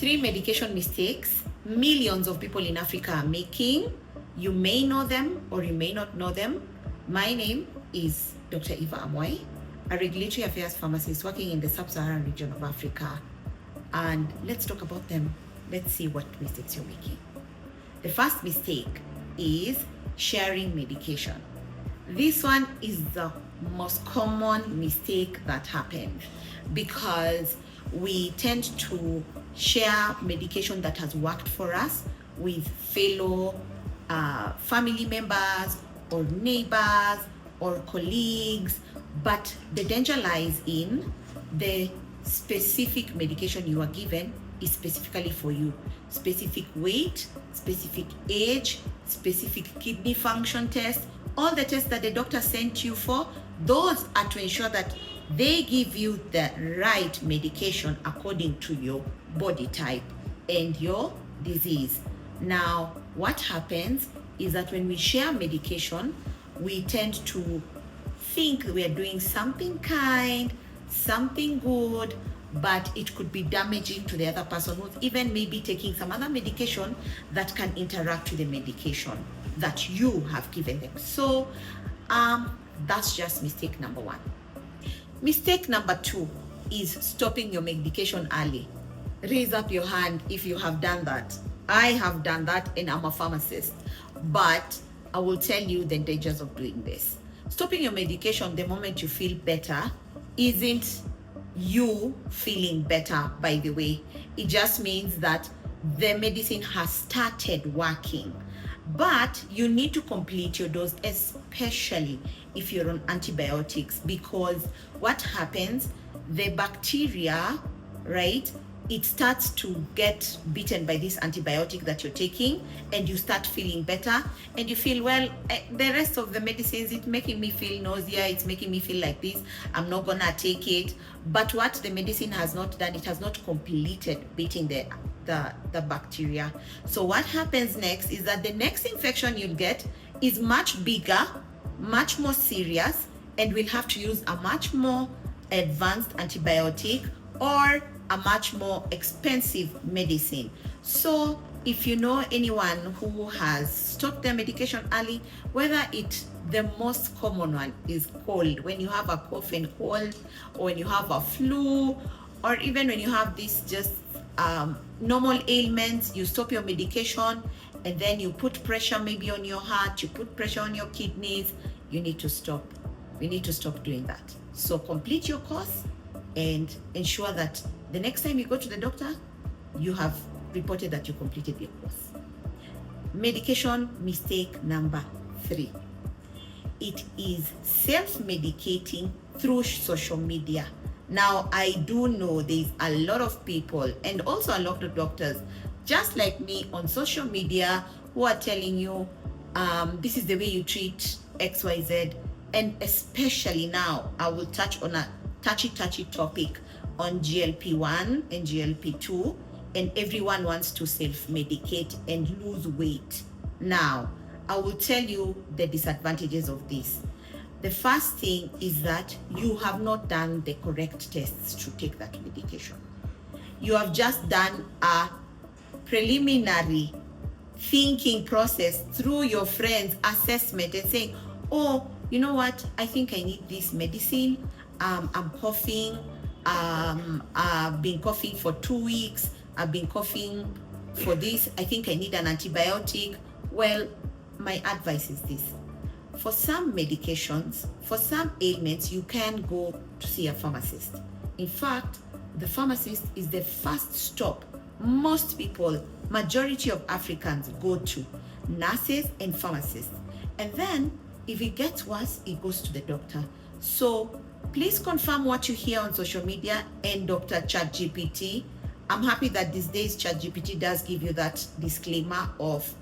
3 medication mistakes millions of people in Africa are making. You may know them or you may not know them. My name is Dr. Eva Amoy, a regulatory affairs pharmacist working in the sub-Saharan region of Africa. And let's talk about them. Let's see what mistakes you're making. The first mistake is sharing medication. This one is the most common mistake that happens because we tend to share medication that has worked for us with fellow family members or neighbors or colleagues, but the danger lies in the specific medication you are given is specifically for you. Specific weight, specific age, specific kidney function test, all the tests that the doctor sent you for, those are to ensure that they give you the right medication according to your body type and your disease. Now, what happens is that when we share medication, we tend to think we are doing something kind, something good, but it could be damaging to the other person who's even maybe taking some other medication that can interact with the medication that you have given them. So that's just mistake number one. Mistake number two is stopping your medication early. Raise up your hand if you have done that. I have done that and I'm a pharmacist, but I will tell you the dangers of doing this. Stopping your medication the moment you feel better isn't you feeling better, by the way. It just means that the medicine has started working, but you need to complete your dose, especially if you're on antibiotics, because what happens, the bacteria, right, it starts to get bitten by this antibiotic that you're taking, and you start feeling better, and you feel, well, the rest of the medicines, it's making me feel nausea, it's making me feel like this, I'm not gonna take it. But what the medicine has not done, it has not completed beating the bacteria. So what happens next is that the next infection you'll get is much bigger, much more serious, and we'll have to use a much more advanced antibiotic or a much more expensive medicine. So if you know anyone who has stopped their medication early, whether the most common one is cold, when you have a cough and cold, or when you have a flu, or even when you have this just normal ailments, you stop your medication and then you put pressure maybe on your heart, you put pressure on your kidneys, you need to stop. We need to stop doing that. So complete your course and ensure that the next time you go to the doctor, you have reported that you completed your course. Medication mistake number 3. It is self-medicating through social media. Now, I do know there's a lot of people and also a lot of doctors, just like me, on social media who are telling you, this is the way you treat XYZ. And especially now, I will touch on a touchy topic on GLP-1 and GLP-2, and everyone wants to self-medicate and lose weight. Now, I will tell you the disadvantages of this. The first thing is that you have not done the correct tests to take that medication. You have just done a preliminary thinking process through your friends' assessment and saying, oh, you know what, I think I need this medicine. I'm coughing. I've been coughing for 2 weeks. I've been coughing for this. I think I need an antibiotic. Well, my advice is this. For some medications, for some ailments, you can go to see a pharmacist. In fact, the pharmacist is the first stop most people, majority of Africans, go to. Nurses and pharmacists. And then, if it gets worse, it goes to the doctor. So please confirm what you hear on social media and Dr. ChatGPT. I'm happy that these days ChatGPT does give you that disclaimer of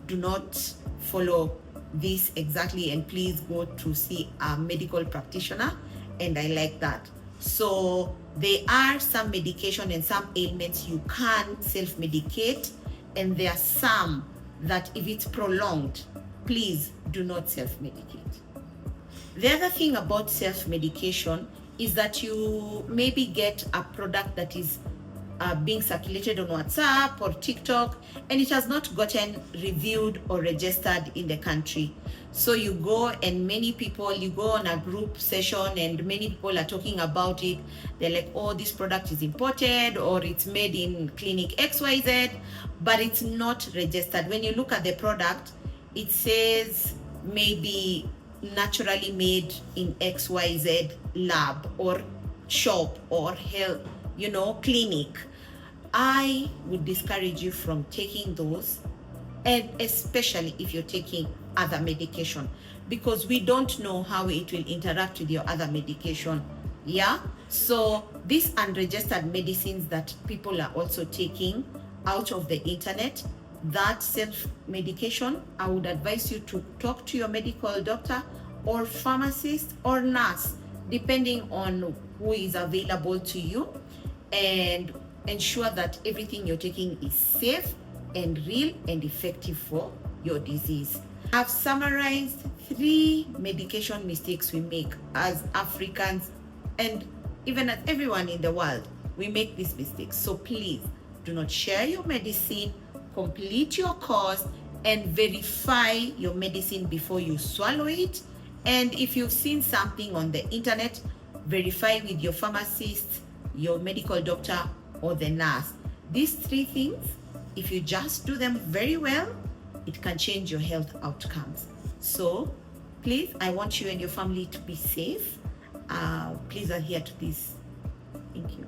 do not follow this exactly and please go to see a medical practitioner, and I like that. So there are some medication and some ailments you can self-medicate, and there are some that if it's prolonged, please do not self-medicate. The other thing about self-medication is that you maybe get a product that is being circulated on WhatsApp or TikTok, and it has not gotten reviewed or registered in the country. So you go and you go on a group session and many people are talking about it. They're like, oh, this product is imported or it's made in clinic XYZ, but it's not registered. When you look at the product, it says maybe naturally made in XYZ lab or shop or health, clinic. I would discourage you from taking those, and especially if you're taking other medication, because we don't know how it will interact with your other medication. Yeah, so these unregistered medicines that people are also taking out of the internet, that self-medication, I would advise you to talk to your medical doctor or pharmacist or nurse, depending on who is available to you, and ensure that everything you're taking is safe and real and effective for your disease. I've summarized 3 medication mistakes we make as Africans, and even as everyone in the world, we make these mistakes. So please do not share your medicine, complete your course, and verify your medicine before you swallow it. And if you've seen something on the internet, verify with your pharmacist, your medical doctor, or the nurse. These 3 things, if you just do them very well, it can change your health outcomes. So please, I want you and your family to be safe. Please adhere to this. Thank you.